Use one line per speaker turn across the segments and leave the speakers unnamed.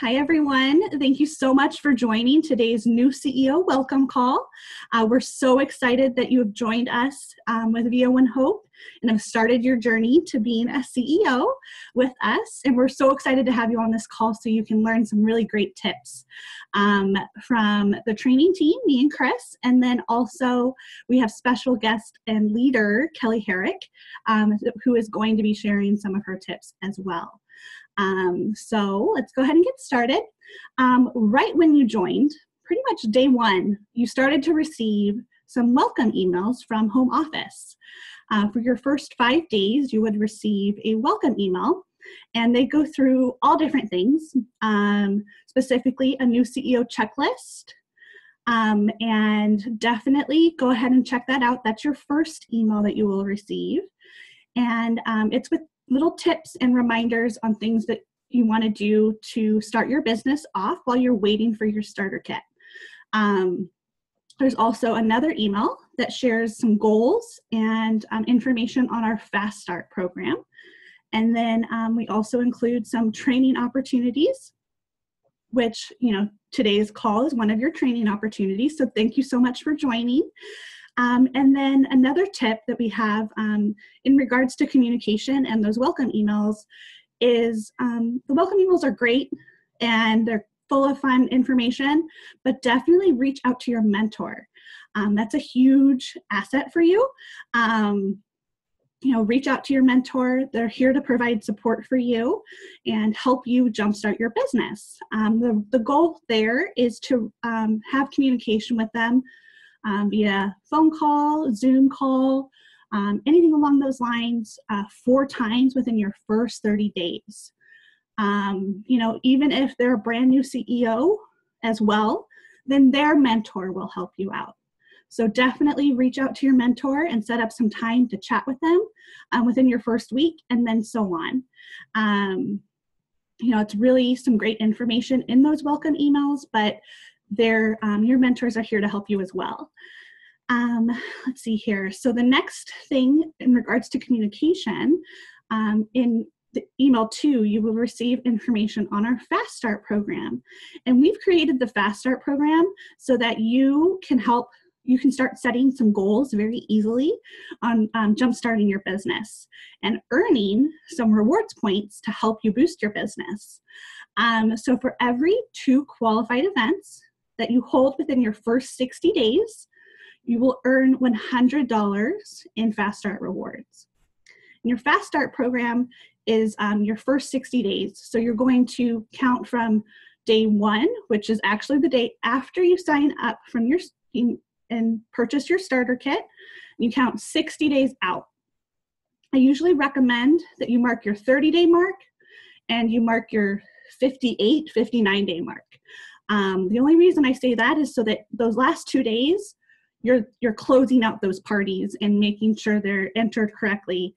Hi, everyone. Thank you so much for joining today's new CEO welcome call. We're so excited that you have joined us with Via One Hope and have started your journey to being a CEO with us. And we're so excited to have you on this call so you can learn some really great tips from the training team, me and Chris. And then also we have special guest and leader, Kelly Harrick, who is going to be sharing some of her tips as well. So let's go ahead and get started. Right when you joined, pretty much day one, you started to receive some welcome emails from home office. For your first 5 days, you would receive a welcome email, and they go through all different things, specifically a new CEO checklist. And definitely go ahead and check that out. That's your first email that you will receive. And it's with little tips and reminders on things that you want to do to start your business off while you're waiting for your starter kit. There's also another email that shares some goals and information on our Fast Start program. And then we also include some training opportunities, which, today's call is one of your training opportunities. So thank you so much for joining. And then another tip that we have in regards to communication and those welcome emails is the welcome emails are great and they're full of fun information, but definitely reach out to your mentor. That's a huge asset for you. Reach out to your mentor. They're here to provide support for you and help you jumpstart your business. The goal there is to have communication with them via phone call, Zoom call, anything along those lines 4 times within your first 30 days. Even if they're a brand new CEO as well, then their mentor will help you out. So definitely reach out to your mentor and set up some time to chat with them within your first week and then so on. It's really some great information in those welcome emails, but your mentors are here to help you as well. Let's see here. So the next thing in regards to communication, in the email 2, you will receive information on our Fast Start program. And we've created the Fast Start program so that you can start setting some goals very easily on jumpstarting your business and earning some rewards points to help you boost your business. So for every 2 qualified events that you hold within your first 60 days, you will earn $100 in Fast Start rewards. And your Fast Start program is your first 60 days. So you're going to count from day 1, which is actually the day after you sign up and purchase your starter kit. You count 60 days out. I usually recommend that you mark your 30-day mark and you mark your 58, 59-day mark. The only reason I say that is so that those last 2 days, you're closing out those parties and making sure they're entered correctly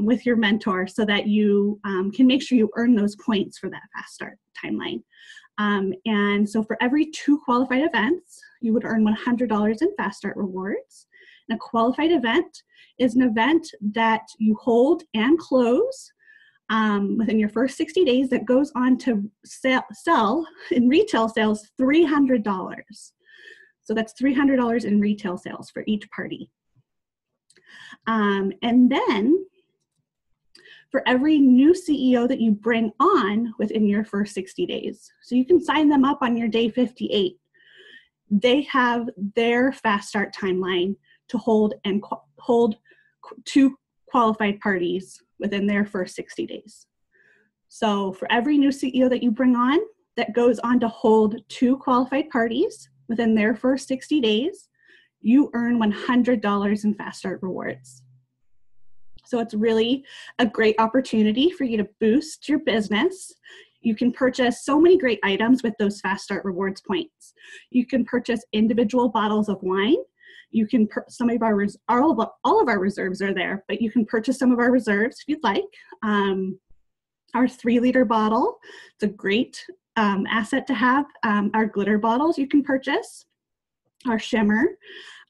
with your mentor so that you can make sure you earn those points for that Fast Start timeline. And so for every 2 qualified events, you would earn $100 in Fast Start rewards. And a qualified event is an event that you hold and close within your first 60 days that goes on to sell in retail sales $300. So that's $300 in retail sales for each party. And then for every new CEO that you bring on within your first 60 days, so you can sign them up on your day 58, they have their Fast Start timeline to hold 2 qualified parties within their first 60 days. So for every new CEO that you bring on that goes on to hold 2 qualified parties within their first 60 days, you earn $100 in Fast Start rewards. So it's really a great opportunity for you to boost your business. You can purchase so many great items with those Fast Start rewards points. You can purchase individual bottles of wine. You can all of our reserves are there, but you can purchase some of our reserves if you'd like. Our 3-liter bottle, it's a great asset to have. Our glitter bottles you can purchase. Our shimmer,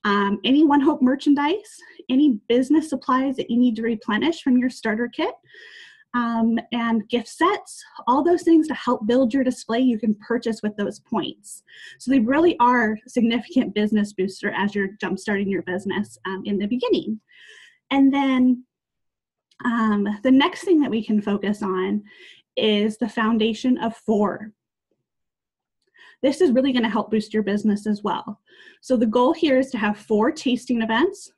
any One Hope merchandise, any business supplies that you need to replenish from your starter kit. and gift sets, all those things to help build your display you can purchase with those points. So they really are a significant business booster as you're jumpstarting your business in the beginning. And then the next thing that we can focus on is the foundation of 4. This is really going to help boost your business as well. So the goal here is to have 4 tasting events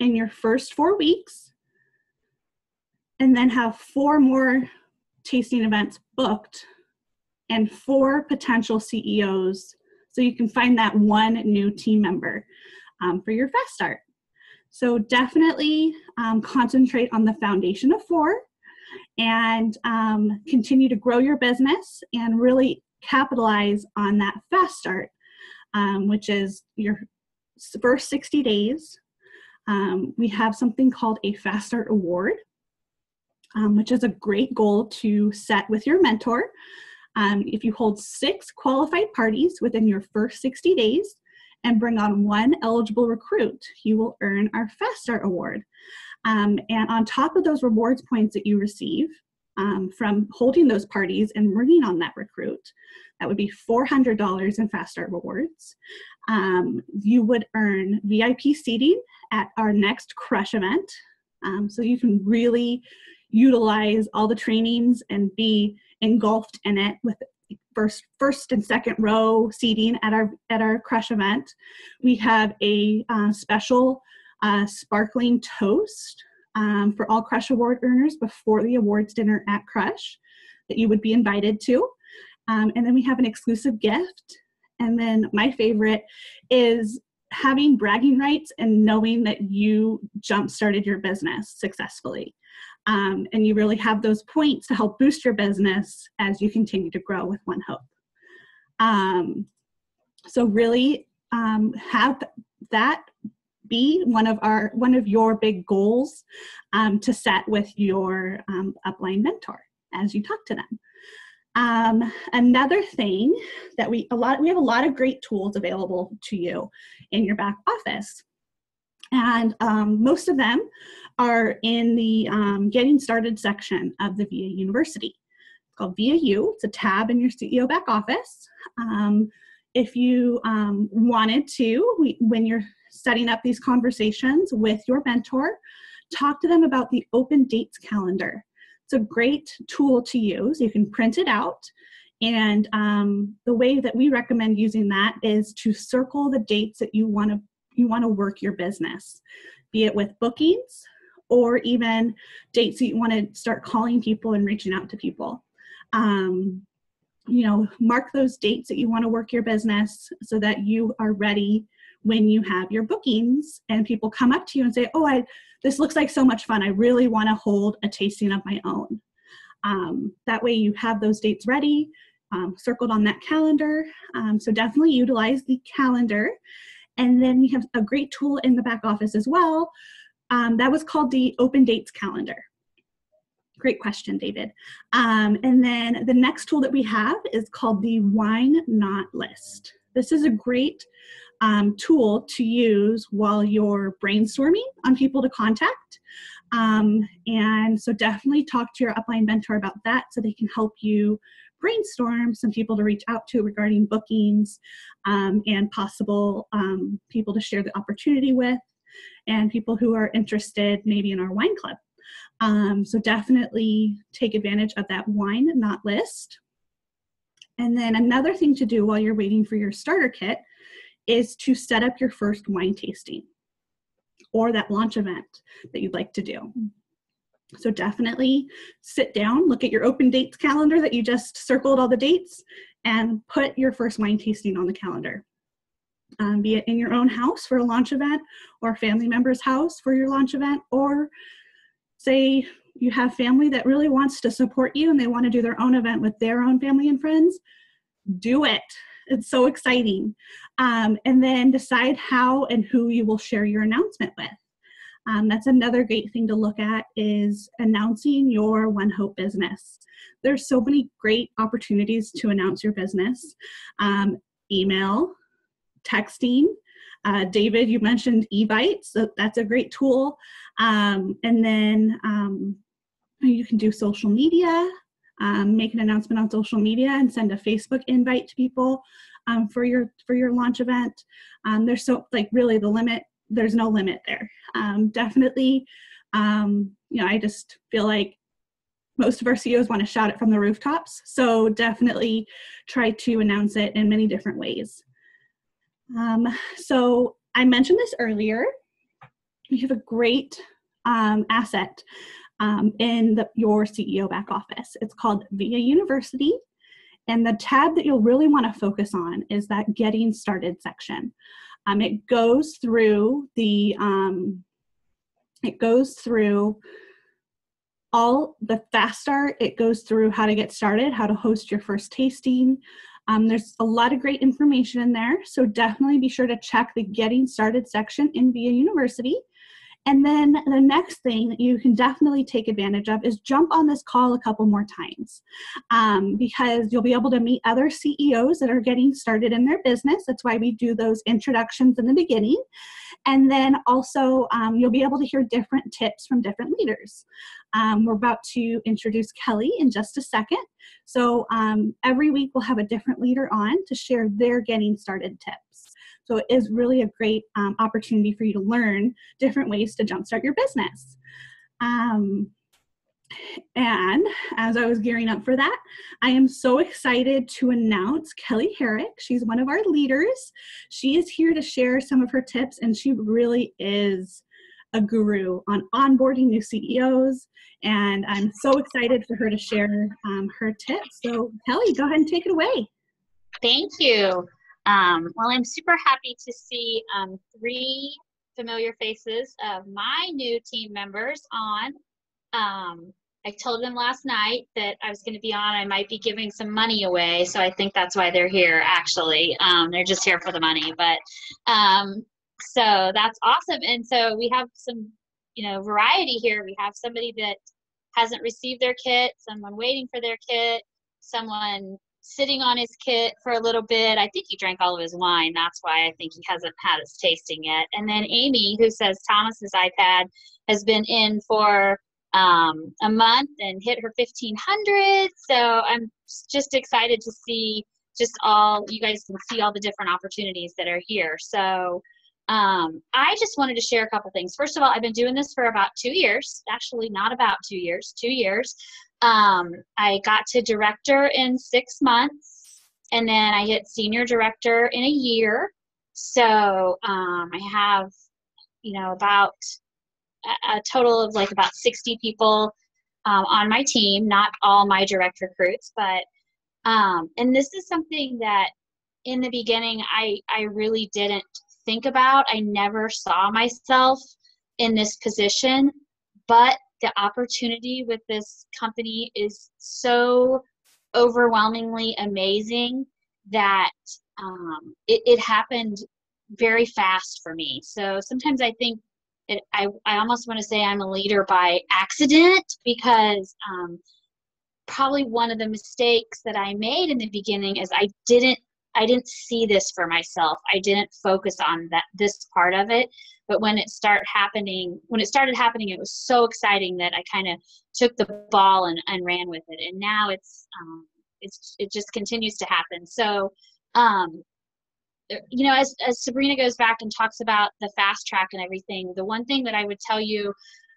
in your first 4 weeks, and then have 4 more tasting events booked and 4 potential CEOs, so you can find that one new team member for your Fast Start. So definitely concentrate on the foundation of 4 and continue to grow your business and really capitalize on that Fast Start, which is your first 60 days. We have something called a Fast Start Award, which is a great goal to set with your mentor. If you hold 6 qualified parties within your first 60 days and bring on 1 eligible recruit, you will earn our Fast Start Award. And on top of those rewards points that you receive from holding those parties and bringing on that recruit, that would be $400 in Fast Start rewards. You would earn VIP seating at our next Crush event. So you can really utilize all the trainings and be engulfed in it with first and second row seating at our Crush event. We have a special sparkling toast for all Crush Award earners before the awards dinner at Crush that you would be invited to. And then we have an exclusive gift. And then my favorite is having bragging rights and knowing that you jump-started your business successfully. And you really have those points to help boost your business as you continue to grow with One Hope. So really have that be one of your big goals to set with your upline mentor as you talk to them. Another thing that we have a lot of great tools available to you in your back office. And most of them are in the Getting Started section of the VA University. It's called VA U. It's a tab in your CEO back office. If you wanted to, when you're setting up these conversations with your mentor, talk to them about the open dates calendar. It's a great tool to use. You can print it out. And the way that we recommend using that is to circle the dates that you want to work your business, be it with bookings or even dates that you want to start calling people and reaching out to people. Mark those dates that you want to work your business so that you are ready when you have your bookings and people come up to you and say, oh, this looks like so much fun. I really want to hold a tasting of my own. That way you have those dates ready, circled on that calendar. So definitely utilize the calendar. And then we have a great tool in the back office as well. That was called the Open Dates Calendar. Great question, David. And then the next tool that we have is called the Wine Not List. This is a great tool to use while you're brainstorming on people to contact. And so definitely talk to your upline mentor about that so they can help you brainstorm some people to reach out to regarding bookings and possible people to share the opportunity with and people who are interested maybe in our wine club. So definitely take advantage of that Wine Not List. And then another thing to do while you're waiting for your starter kit is to set up your first wine tasting or that launch event that you'd like to do. So definitely sit down, look at your open dates calendar that you just circled all the dates, and put your first wine tasting on the calendar. Be it in your own house for a launch event or a family member's house for your launch event, or say you have family that really wants to support you and they want to do their own event with their own family and friends, do it. It's so exciting. And then decide how and who you will share your announcement with. That's another great thing to look at is announcing your One Hope business. There's so many great opportunities to announce your business. Email, texting. David, you mentioned eBites, so that's a great tool. And then You can do social media, make an announcement on social media and send a Facebook invite to people for your launch event. There's really there's no limit there. Definitely, I just feel like most of our CEOs want to shout it from the rooftops. So definitely try to announce it in many different ways. So I mentioned this earlier. We have a great asset in your CEO back office. It's called VIA University. And the tab that you'll really want to focus on is that Getting Started section. It goes through all the fast start. It goes through how to get started, how to host your first tasting. There's a lot of great information in there. So definitely be sure to check the Getting Started section in VIA University. And then the next thing that you can definitely take advantage of is jump on this call a couple more times because you'll be able to meet other CEOs that are getting started in their business. That's why we do those introductions in the beginning. And then also you'll be able to hear different tips from different leaders. We're about to introduce Kelly in just a second. So every week we'll have a different leader on to share their getting started tips. So it is really a great opportunity for you to learn different ways to jumpstart your business. And as I was gearing up for that, I am so excited to announce Kelly Harrick. She's one of our leaders. She is here to share some of her tips, and she really is a guru on onboarding new CEOs. And I'm so excited for her to share her tips. So Kelly, go ahead and take it away.
Thank you. Well, I'm super happy to see 3 familiar faces of my new team members on. I told them last night that I was going to be on. I might be giving some money away, so I think that's why they're here, actually. They're just here for the money, but so that's awesome. And so we have some, variety here. We have somebody that hasn't received their kit, someone waiting for their kit, someone sitting on his kit for a little bit. I think he drank all of his wine. That's why I think he hasn't had his tasting yet. And then Amy, who says Thomas's iPad has been in for a month and hit her 1,500. So I'm just excited to see you guys can see all the different opportunities that are here. So I just wanted to share a couple things. First of all, I've been doing this for about 2 years. Actually, not about 2 years, 2 years. I got to director in 6 months, and then I hit senior director in a year. So I have, about a total of about 60 people on my team, not all my direct recruits, but and this is something that in the beginning I really didn't think about. I never saw myself in this position, but the opportunity with this company is so overwhelmingly amazing that it happened very fast for me. So sometimes I think I almost want to say I'm a leader by accident, because probably one of the mistakes that I made in the beginning is I didn't see this for myself. I didn't focus on this part of it. But when it started happening, it was so exciting that I kind of took the ball and ran with it. And now it just continues to happen. So, as Sabrina goes back and talks about the fast track and everything, the one thing that I would tell you,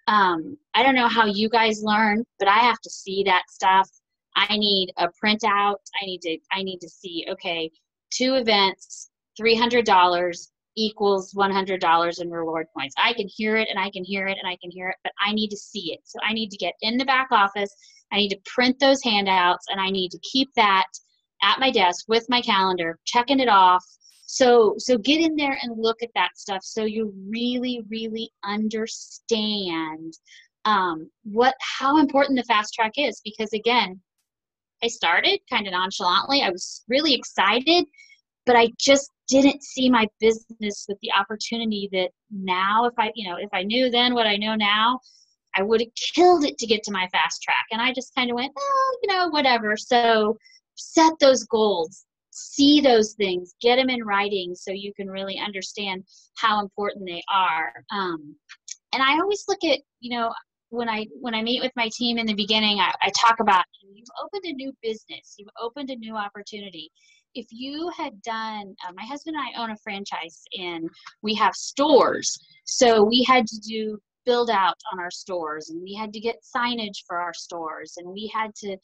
I don't know how you guys learn, but I have to see that stuff. I need a printout. I need to see, okay, 2 events, $300 equals $100 in reward points. I can hear it and I can hear it and I can hear it, but I need to see it. So I need to get in the back office. I need to print those handouts, and I need to keep that at my desk with my calendar, checking it off. So get in there and look at that stuff so you really, really understand how important the fast track is. Because again, I started kind of nonchalantly. I was really excited, but I just didn't see my business with the opportunity that now, if I knew then what I know now, I would have killed it to get to my fast track. And I just kind of went, whatever. So set those goals, see those things, get them in writing so you can really understand how important they are. And I always look at, when I meet with my team in the beginning, I talk about, you've opened a new business, you've opened a new opportunity. If you had done, my husband and I own a franchise, and we have stores, so we had to build out on our stores, and we had to get signage for our stores, and we had to,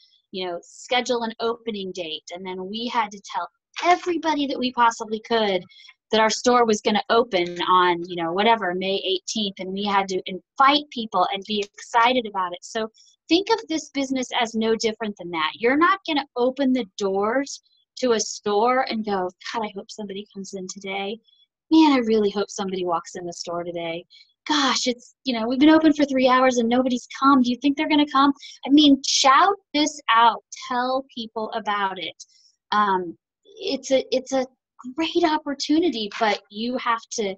schedule an opening date, and then we had to tell everybody that we possibly could that our store was going to open on, whatever, May 18th, and we had to invite people and be excited about it. So think of this business as no different than that. You're not going to open the doors to a store and go, God, I hope somebody comes in today. Man, I really hope somebody walks in the store today. Gosh, it's, we've been open for 3 hours and nobody's come. Do you think they're going to come? I mean, shout this out. Tell people about it. It's a great opportunity, but you have to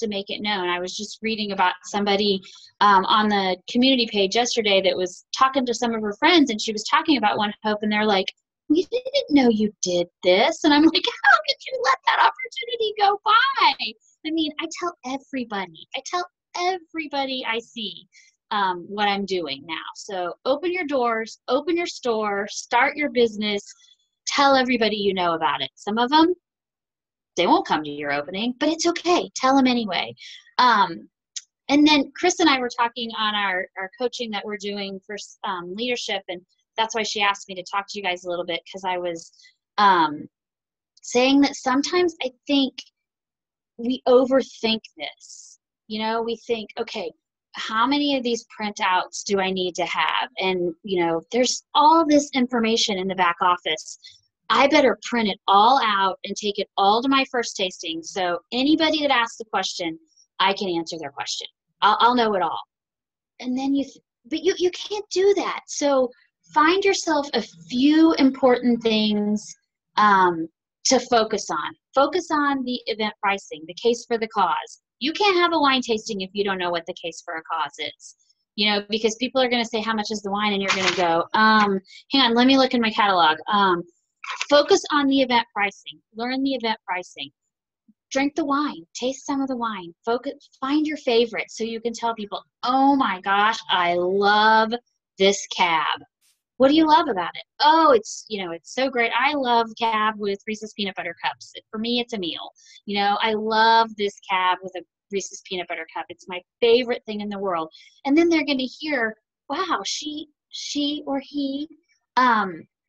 make it known. I was just reading about somebody on the community page yesterday that was talking to some of her friends, and she was talking about One Hope, and they're like, we didn't know you did this. And I'm like, how could you let that opportunity go by? I mean, I tell everybody I see what I'm doing now. So open your doors, open your store, start your business, tell everybody you know about it. Some of them, they won't come to your opening, but it's okay. Tell them anyway. And then Chris and I were talking on our coaching that we're doing for leadership, and that's why she asked me to talk to you guys a little bit, because I was saying that sometimes I think we overthink this. We think, okay, how many of these printouts do I need to have? And, there's all this information in the back office. I better print it all out and take it all to my first tasting. So anybody that asks a question, I can answer their question. I'll know it all. And then you can't do that. So find yourself a few important things to focus on. Focus on the event pricing, the case for the cause. You can't have a wine tasting if you don't know what the case for a cause is. Because people are going to say, how much is the wine? And you're going to go, hang on, let me look in my catalog. Focus on the event pricing. Learn the event pricing. Drink the wine. Taste some of the wine. Find your favorite so you can tell people, oh my gosh, I love this cab. What do you love about it? Oh, it's so great. I love cab with Reese's peanut butter cups. For me, it's a meal. I love this cab with a Reese's peanut butter cup. It's my favorite thing in the world. And then they're going to hear, wow, she or he,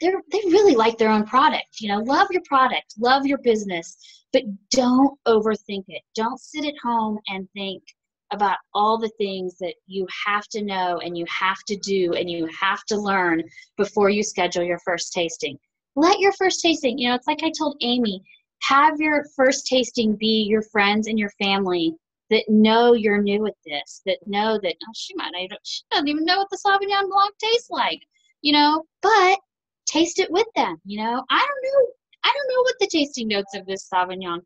they really like their own product. Love your product, love your business, but don't overthink it. Don't sit at home and think about all the things that you have to know and you have to do and you have to learn before you schedule your first tasting. Let your first tasting, it's like I told Amy, have your first tasting be your friends and your family that know you're new at this, that know that, she doesn't even know what the Sauvignon Blanc tastes like, but taste it with them. I don't know what the tasting notes of this Sauvignon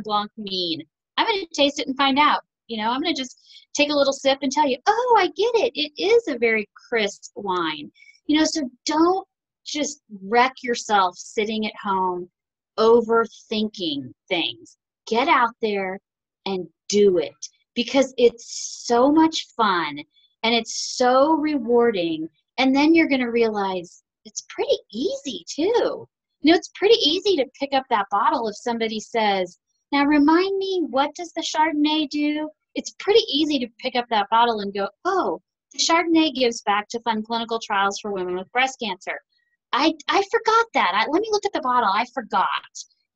Blanc mean. I'm going to taste it and find out. I'm going to just take a little sip and tell you, oh, I get it. It is a very crisp wine. So don't just wreck yourself sitting at home overthinking things. Get out there and do it, because it's so much fun and it's so rewarding. And then you're going to realize it's pretty easy too. It's pretty easy to pick up that bottle if somebody says, now remind me, what does the Chardonnay do? It's pretty easy to pick up that bottle and go, oh, the Chardonnay gives back to fund clinical trials for women with breast cancer. I forgot that. Let me look at the bottle. I forgot.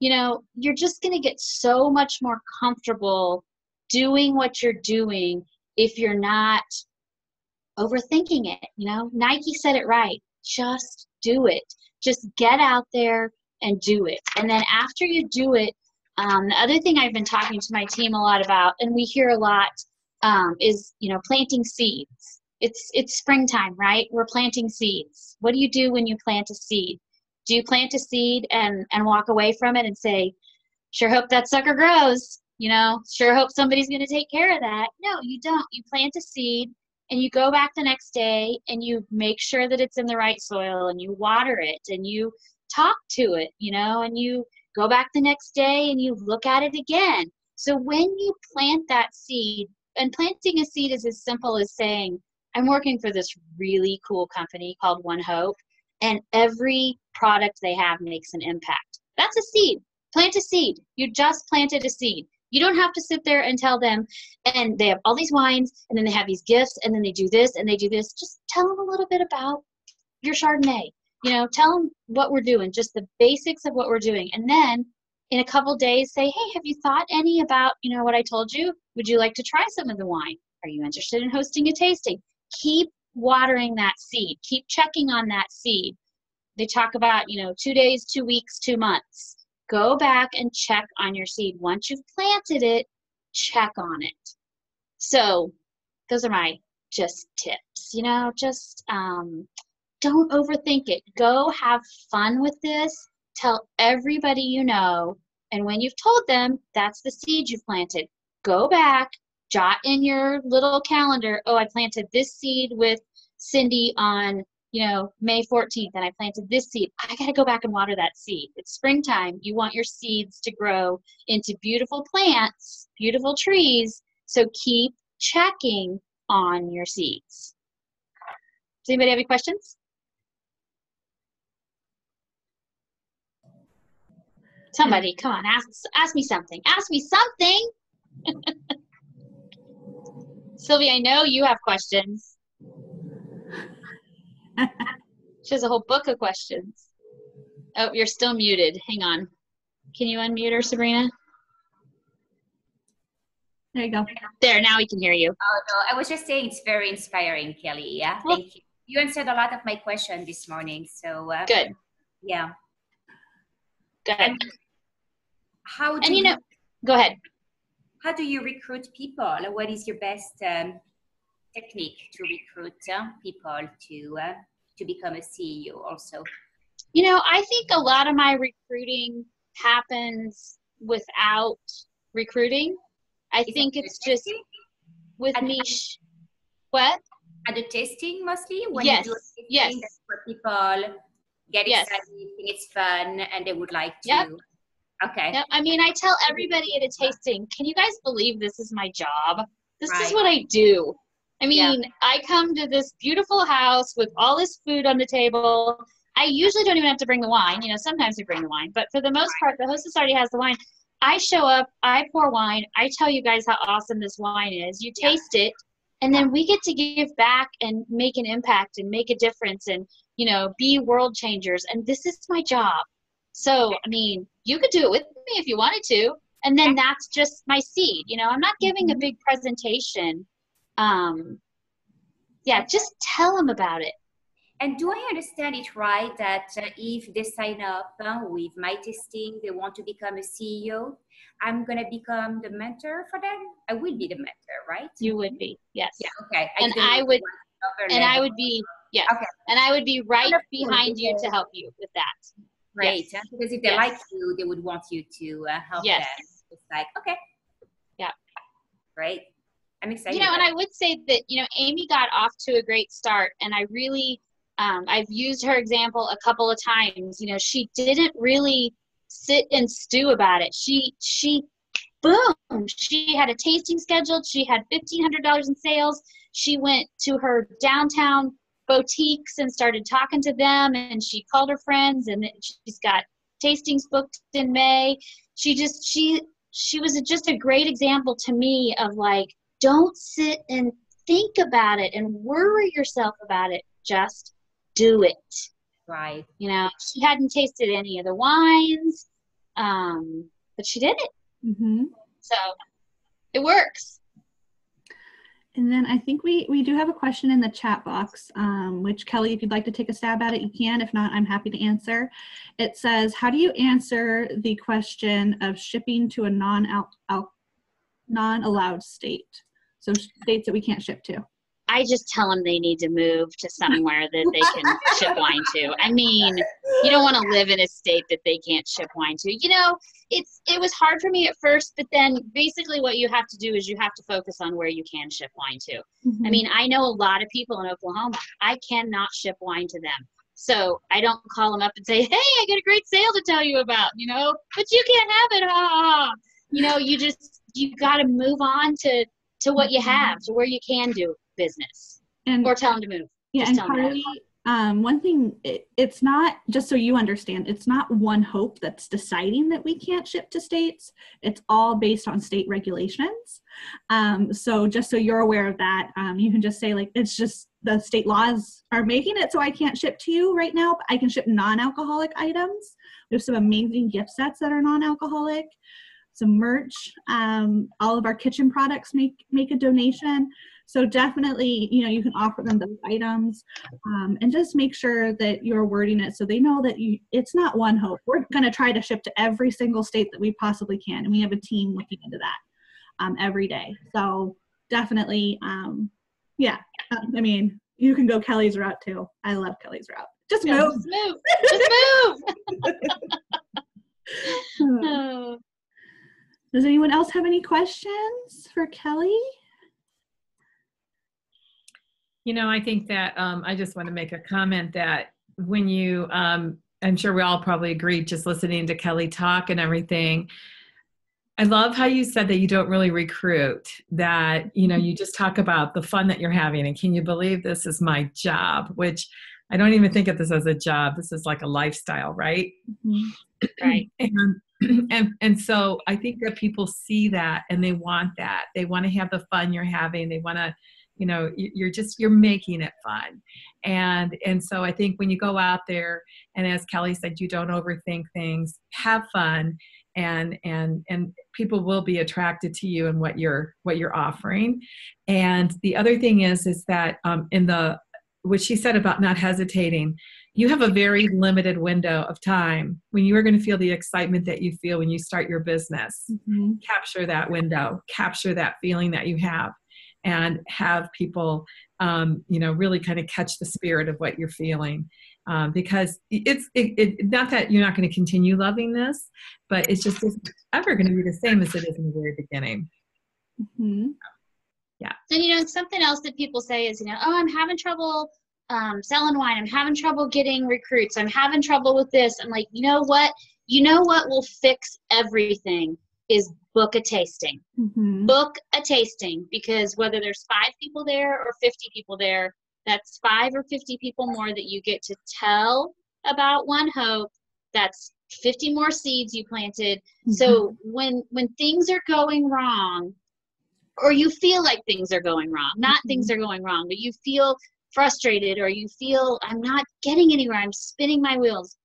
You're just going to get so much more comfortable doing what you're doing if you're not overthinking it. Nike said it right. Just do it. Just get out there and do it. And then after you do it, the other thing I've been talking to my team a lot about, and we hear a lot, is, planting seeds. It's springtime, right? We're planting seeds. What do you do when you plant a seed? Do you plant a seed and walk away from it and say, sure hope that sucker grows, sure hope somebody's going to take care of that? No, you don't. You plant a seed and you go back the next day and you make sure that it's in the right soil and you water it and you talk to it, and you go back the next day and you look at it again. So when you plant that seed, and planting a seed is as simple as saying, I'm working for this really cool company called One Hope, and every product they have makes an impact. That's a seed. Plant a seed. You just planted a seed. You don't have to sit there and tell them, and they have all these wines, and then they have these gifts, and then they do this, and they do this. Just tell them a little bit about your Chardonnay. You know, tell them what we're doing, just the basics of what we're doing. And then in a couple days say, hey, have you thought any about, you know, what I told you? Would you like to try some of the wine? Are you interested in hosting a tasting? Keep watering that seed. Keep checking on that seed. They talk about, you know, 2 days, 2 weeks, 2 months. Go back and check on your seed. Once you've planted it, check on it. So those are my just tips, you know, just don't overthink it. Go have fun with this. Tell everybody you know. And when you've told them, that's the seed you planted. Go back, jot in your little calendar, oh, I planted this seed with Cindy on, you know, May 14th, and I planted this seed. I got to go back and water that seed. It's springtime. You want your seeds to grow into beautiful plants, beautiful trees. So keep checking on your seeds. Does anybody have any questions? Somebody, come on, ask me something. Ask me something. Sylvia, I know you have questions. She has a whole book of questions. Oh, you're still muted. Hang on. Can you unmute her, Sabrina?
There you go.
There, now we can hear you.
Oh, no, I was just saying it's very inspiring, Kelly. Yeah, thank you. You answered a lot of my questions this morning. So
good.
Yeah.
Good.
And how do
you know, go ahead.
How do you recruit people? What is your best technique to recruit people to become a CEO also?
You know, I think a lot of my recruiting happens without recruiting. I think it's just with me. What?
At the tasting mostly? When
yes.
You do a tasting,
yes.
That's where people get excited, think it's fun, and they would like to.
Yep.
Okay.
Yep. I mean, I tell everybody at a tasting, can you guys believe this is my job? This
right.
is what I do. I mean, I come to this beautiful house with all this food on the table. I usually don't even have to bring the wine. You know, sometimes we bring the wine, but for the most part, the hostess already has the wine. I show up, I pour wine, I tell you guys how awesome this wine is. You taste it, and then we get to give back and make an impact and make a difference and, you know, be world changers. And this is my job. So, I mean, you could do it with me if you wanted to. And then that's just my seed. You know, I'm not giving a big presentation. Just tell them about it.
And do I understand it right that if they sign up with my tasting, they want to become a CEO, I'm going to become the mentor for them? I will be the mentor, right?
You would be, yes.
Yeah, okay.
I would be, yes. Okay. And I would be right behind you to help you with that.
Great. Yes. Because if they like you, they would want you to help them. It's like, okay.
Yeah.
Great. I'm excited.
You know, and I would say that, you know, Amy got off to a great start, and I really, I've used her example a couple of times. You know, she didn't really sit and stew about it. She boom, she had a tasting scheduled. She had $1,500 in sales. She went to her downtown boutiques and started talking to them, and she called her friends, and she's got tastings booked in May. She was just a great example to me of like, don't sit and think about it and worry yourself about it. Just do it.
Right.
You know, she hadn't tasted any of the wines, but she did it.
Mm-hmm.
So it works.
And then I think we do have a question in the chat box, which Kelly, if you'd like to take a stab at it, you can. If not, I'm happy to answer. It says, how do you answer the question of shipping to a non-allowed state? So states that we can't ship to.
I just tell them they need to move to somewhere that they can ship wine to. I mean, you don't want to live in a state that they can't ship wine to. You know, it was hard for me at first, but then basically what you have to do is you have to focus on where you can ship wine to. Mm-hmm. I mean, I know a lot of people in Oklahoma. I cannot ship wine to them. So I don't call them up and say, hey, I got a great sale to tell you about, you know, but you can't have it. Ha, ha, ha. You know, you got to move on to to what you have, to where you can do business,
And
or tell them to move.
yeah,
Just
and
tell them to
Carly, one thing, it's not, just so you understand, it's not One Hope that's deciding that we can't ship to states. It's all based on state regulations. So just so you're aware of that, you can just say, like, it's just the state laws are making it so I can't ship to you right now, but I can ship non-alcoholic items. We have some amazing gift sets that are non-alcoholic, some merch. All of our kitchen products make a donation. So definitely, you can offer them those items, and just make sure that you're wording it so they know that it's not One Hope. We're going to try to ship to every single state that we possibly can, and we have a team looking into that every day. So definitely, yeah. I mean, you can go Kelly's route too. I love Kelly's route. Just move.
Just move. Just move. Oh.
Does anyone else have any questions for Kelly?
I think that I just want to make a comment that when you, I'm sure we all probably agree just listening to Kelly talk and everything, I love how you said that you don't really recruit, that, you just talk about the fun that you're having. And can you believe this is my job, which I don't even think of this as a job. This is like a lifestyle, right?
Mm-hmm. Right.
And so I think that people see that and they want that. They want to have the fun you're having. They want to, you're making it fun. And so I think when you go out there, and as Kelly said, you don't overthink things, have fun, and people will be attracted to you and what you're offering. And the other thing is that what she said about not hesitating, you have a very limited window of time when you are going to feel the excitement that you feel when you start your business. Mm-hmm. Capture that window, capture that feeling that you have, and have people, really kind of catch the spirit of what you're feeling. Because it's not that you're not going to continue loving this, but it's just isn't ever going to be the same as it is in the very beginning.
Mm-hmm.
Yeah.
And something else that people say is, oh, I'm having trouble selling wine. I'm having trouble getting recruits. I'm having trouble with this. I'm like, you know what will fix everything is book a tasting. Mm-hmm. Book a tasting, because whether there's 5 people there or 50 people there, that's 5 or 50 people more that you get to tell about One Hope. That's 50 more seeds you planted. Mm-hmm. So when things are going wrong, or you feel like things are going wrong, not mm-hmm. things are going wrong, but you feel frustrated, or you feel I'm not getting anywhere, I'm spinning my wheels,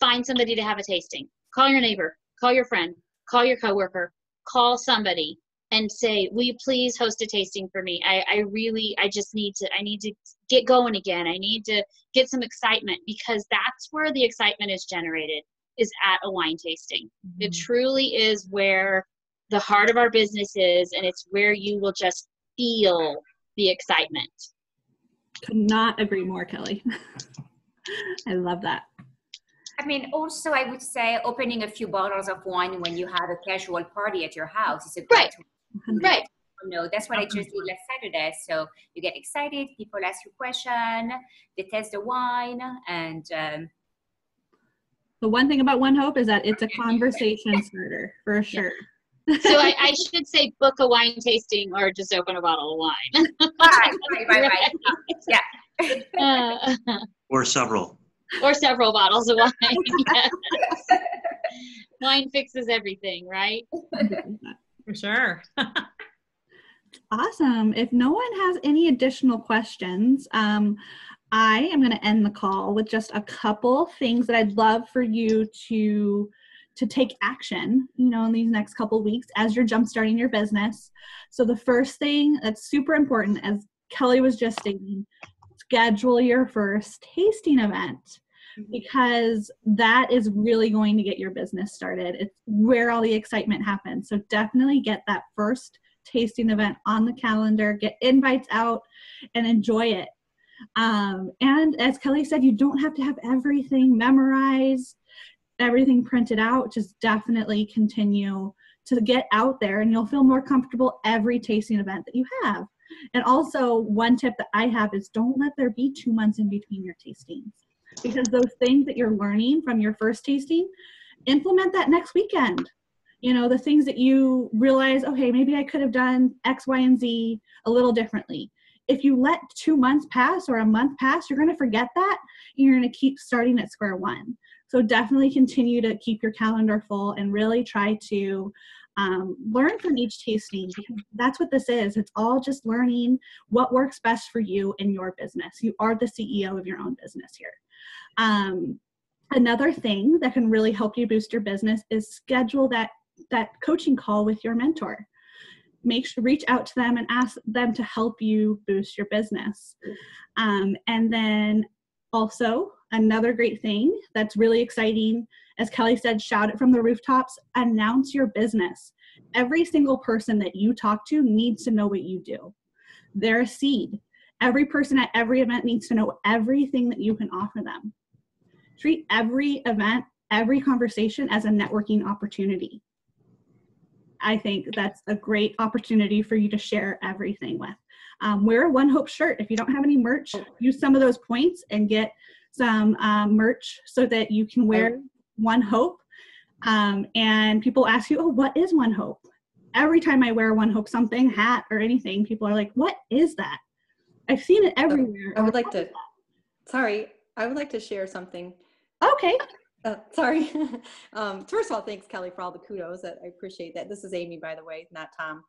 find somebody to have a tasting. Call your neighbor, call your friend, call your coworker, call somebody and say, will you please host a tasting for me? I need to get going again. I need to get some excitement, because that's where the excitement is generated, is at a wine tasting. Mm-hmm. It truly is where the heart of our business is, and it's where you will just feel the excitement.
Could not agree more, Kelly. I love that.
I mean, also, I would say opening a few bottles of wine when you have a casual party at your house is a great way.
Right.
That's what I just did last Saturday. So you get excited, people ask you questions, they taste the wine, and
the one thing about One Hope is that it's a conversation starter for sure.
So I should say book a wine tasting, or just open a bottle of wine.
Right. Yeah.
Or several.
Or several bottles of wine. Yes. Wine fixes everything, right?
For sure.
Awesome. If no one has any additional questions, I am going to end the call with just a couple things that I'd love for you to take action, in these next couple of weeks as you're jumpstarting your business. So the first thing that's super important, as Kelly was just stating, schedule your first tasting event, because that is really going to get your business started. It's where all the excitement happens. So definitely get that first tasting event on the calendar, get invites out, and enjoy it. And as Kelly said, you don't have to have everything memorized, everything printed out. Just definitely continue to get out there, and you'll feel more comfortable every tasting event that you have. And also, one tip that I have is don't let there be 2 months in between your tastings, because those things that you're learning from your first tasting, implement that next weekend. You know, the things that you realize, okay, maybe I could have done X, Y, and Z a little differently. If you let 2 months pass or a month pass, you're going to forget that, and you're going to keep starting at square one. So definitely continue to keep your calendar full and really try to learn from each tasting, because that's what this is. It's all just learning what works best for you in your business. You are the CEO of your own business here. Another thing that can really help you boost your business is schedule that coaching call with your mentor. Reach out to them and ask them to help you boost your business. And then also another great thing that's really exciting, as Kelly said, shout it from the rooftops, announce your business. Every single person that you talk to needs to know what you do. They're a seed. Every person at every event needs to know everything that you can offer them. Treat every event, every conversation as a networking opportunity. I think that's a great opportunity for you to share everything with. Wear a One Hope shirt. If you don't have any merch, use some of those points and get some merch so that you can wear One Hope. And people ask you, oh, what is One Hope? Every time I wear One Hope something, hat or anything, people are like, what is that? I've seen it everywhere.
I would like to, I would like to share something.
Okay.
Sorry. First of all, thanks, Kelly, for all the kudos. I appreciate that. This is Amy, by the way, not Tom.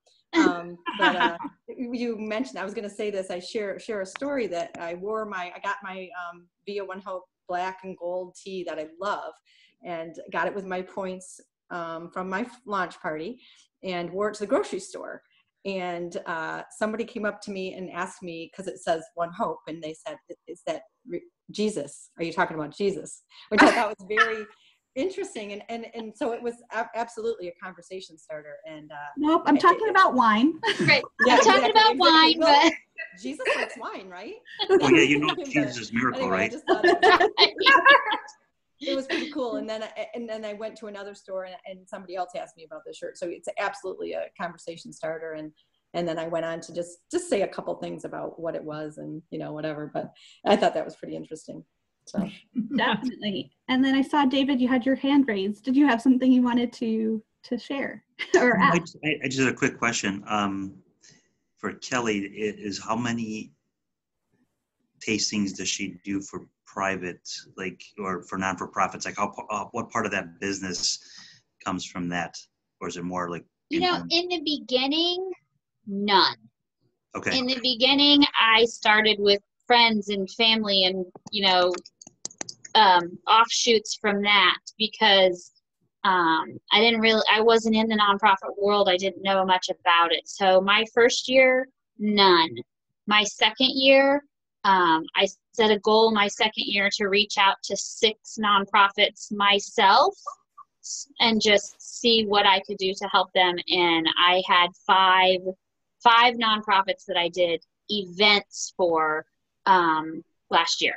But you mentioned, I was going to say this. I share a story that I got my Via One Hope black and gold tee that I love, and got it with my points from my launch party, and wore it to the grocery store. And somebody came up to me and asked me, because it says One Hope, and they said, is that Jesus? Are you talking about Jesus? Which I thought was very interesting. And so it was absolutely a conversation starter. And
nope, I'm talking about wine.
Right.
Yeah,
I'm talking about wine,
well,
but
Jesus likes wine, right?
Oh yeah, you know Jesus' miracle,
anyway,
right?
I just thought it was pretty cool. And then I went to another store, and somebody else asked me about this shirt. So it's absolutely a conversation starter. And then I went on to just say a couple things about what it was and, you know, whatever. But I thought that was pretty interesting. So
Definitely. And then I saw, David, you had your hand raised. Did you have something you wanted to share or ask?
I just had a quick question for Kelly. Is how many tastings does she do for private, like, or for non-for-profits? Like, what part of that business comes from that, or is it more like
you know, in the beginning, none.
Okay.
In the beginning, I started with friends and family, and offshoots from that, because I wasn't in the nonprofit world. I didn't know much about it. So my first year, none. My second year, I set a goal my second year to reach out to 6 nonprofits myself and just see what I could do to help them. And I had five nonprofits that I did events for last year.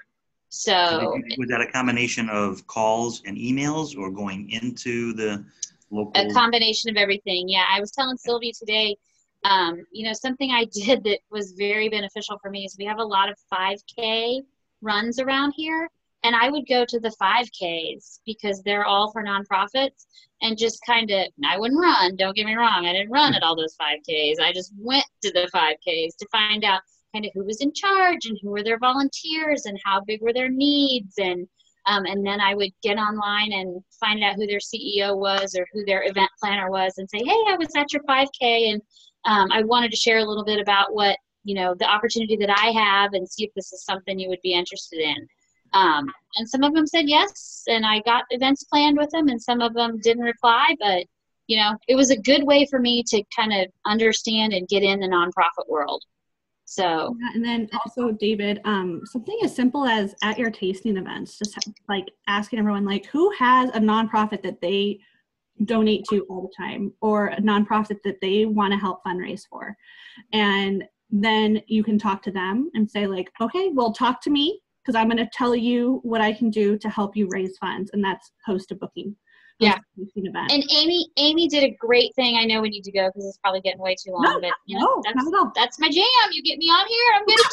So
was that a combination of calls and emails, or going into the local?
A combination of everything. Yeah, I was telling Sylvia today, something I did that was very beneficial for me is we have a lot of 5K runs around here, and I would go to the 5Ks because they're all for nonprofits, and just kind of, I wouldn't run, don't get me wrong, I didn't run at all those 5Ks. I just went to the 5Ks to find out kind of who was in charge and who were their volunteers and how big were their needs, and then I would get online and find out who their CEO was or who their event planner was and say, hey, I was at your 5K, and I wanted to share a little bit about what, the opportunity that I have, and see if this is something you would be interested in. And some of them said yes, and I got events planned with them, and some of them didn't reply, but it was a good way for me to kind of understand and get in the nonprofit world. So,
yeah, and then also, David, something as simple as at your tasting events, just like asking everyone, like, who has a nonprofit that they donate to all the time, or a nonprofit that they want to help fundraise for. And then you can talk to them and say, like, okay, well, talk to me, because I'm going to tell you what I can do to help you raise funds. And that's host a booking.
Yeah.
Event.
And Amy did a great thing. I know we need to go because it's probably getting way too long, but
that's my jam.
You get me on here, I'm going to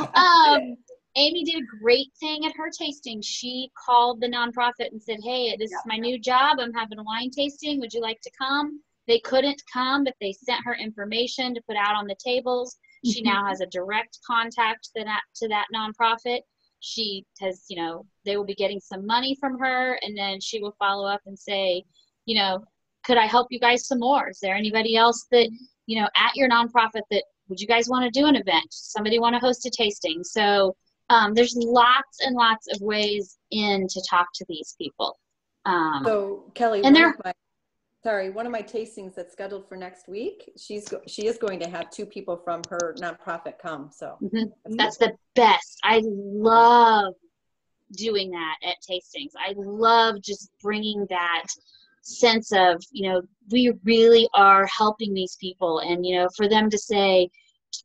talk, Amy did a great thing at her tasting. She called the nonprofit and said, hey, this is my new job. I'm having a wine tasting. Would you like to come? They couldn't come, but they sent her information to put out on the tables. She now has a direct contact to that nonprofit. She has, you know, they will be getting some money from her, and then she will follow up and say, you know, could I help you guys some more? Is there anybody else that, you know, at your nonprofit that, would you guys want to do an event? Somebody want to host a tasting? So there's lots and lots of ways in to talk to these people.
So Kelly,
and
one of my tastings that's scheduled for next week, she is going to have 2 people from her nonprofit come. So
that's the best. I love doing that at tastings. I love just bringing that sense of, you know, we really are helping these people, and, you know, for them to say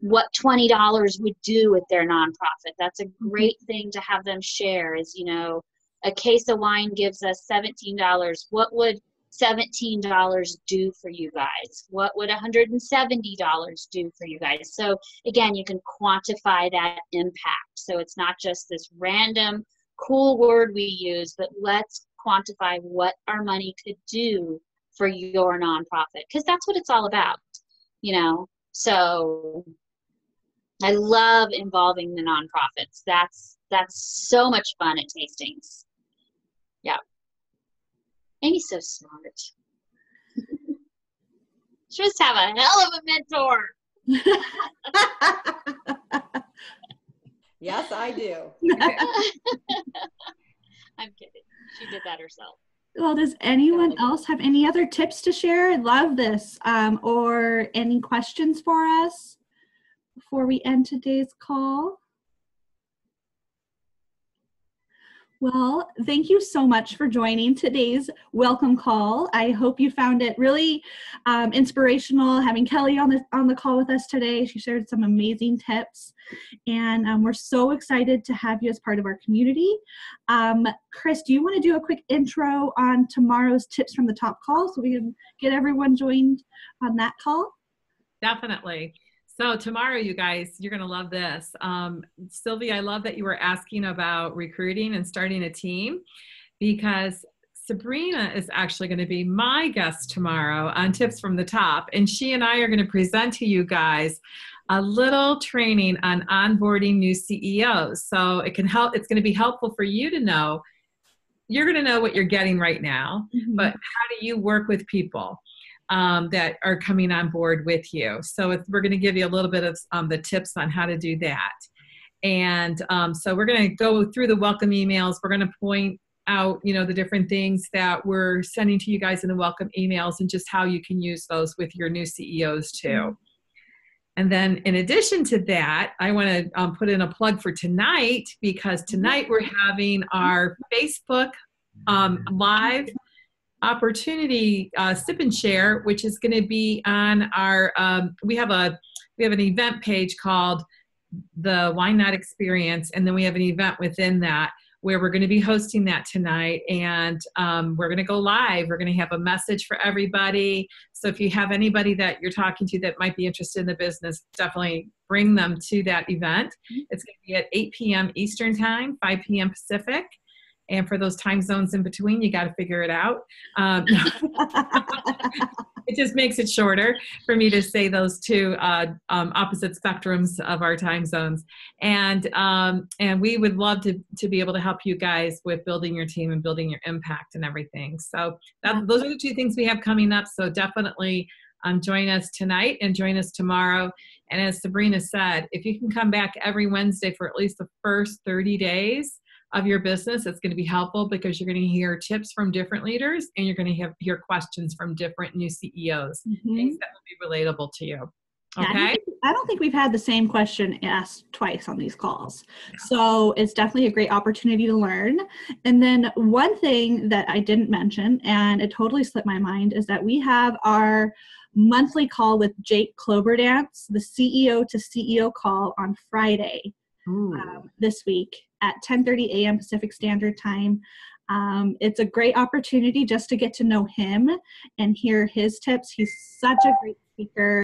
what $20 would do with their nonprofit. That's a great thing to have them share, is, you know, a case of wine gives us $17. What would $17 do for you guys? What would $170 do for you guys? So again, you can quantify that impact. So it's not just this random cool word we use, but let's quantify what our money could do for your nonprofit, because that's what it's all about, you know. So I love involving the nonprofits. That's so much fun at tastings. Yeah. Amy's so smart. She must have a hell of a mentor.
Yes, I do.
I'm kidding. She did that herself.
Well, does anyone else have any other tips to share? I love this. Or any questions for us before we end today's call? Well, thank you so much for joining today's welcome call. I hope you found it really inspirational having Kelly on the call with us today. She shared some amazing tips, and we're so excited to have you as part of our community. Chris, do you want to do a quick intro on tomorrow's tips from the top call so we can get everyone joined on that call?
Definitely. So tomorrow, you guys, you're going to love this. Sylvia, I love that you were asking about recruiting and starting a team, because Sabrina is actually going to be my guest tomorrow on Tips from the Top. And she and I are going to present to you guys a little training on onboarding new CEOs. So it can help. It's going to be helpful for you to know. You're going to know what you're getting right now, but how do you work with people that are coming on board with you? So we're going to give you a little bit of the tips on how to do that. And so we're going to go through the welcome emails. We're going to point out, you know, the different things that we're sending to you guys in the welcome emails, and just how you can use those with your new CEOs too. And then in addition to that, I want to put in a plug for tonight, because tonight we're having our Facebook live opportunity sip and share, which is going to be on our we have an event page called the Why Not Experience, and then we have an event within that where we're going to be hosting that tonight, and we're going to go live. We're going to have a message for everybody. So if you have anybody that you're talking to that might be interested in the business, definitely bring them to that event. It's going to be at 8 p.m. Eastern Time, 5 p.m. Pacific. And for those time zones in between, you got to figure it out. It just makes it shorter for me to say those two opposite spectrums of our time zones. And we would love to be able to help you guys with building your team and building your impact and everything. So those are the 2 things we have coming up. So definitely join us tonight and join us tomorrow. And as Sabrina said, if you can come back every Wednesday for at least the first 30 days of your business, it's going to be helpful, because you're going to hear tips from different leaders, and you're going to hear questions from different new CEOs, things that will be relatable to you. Okay.
I don't think we've had the same question asked twice on these calls. So it's definitely a great opportunity to learn. And then one thing that I didn't mention, and it totally slipped my mind, is that we have our monthly call with Jake Cloberdance, the CEO to CEO call on Friday this week at 10:30 a.m. Pacific Standard Time. It's a great opportunity just to get to know him and hear his tips. He's such a great speaker.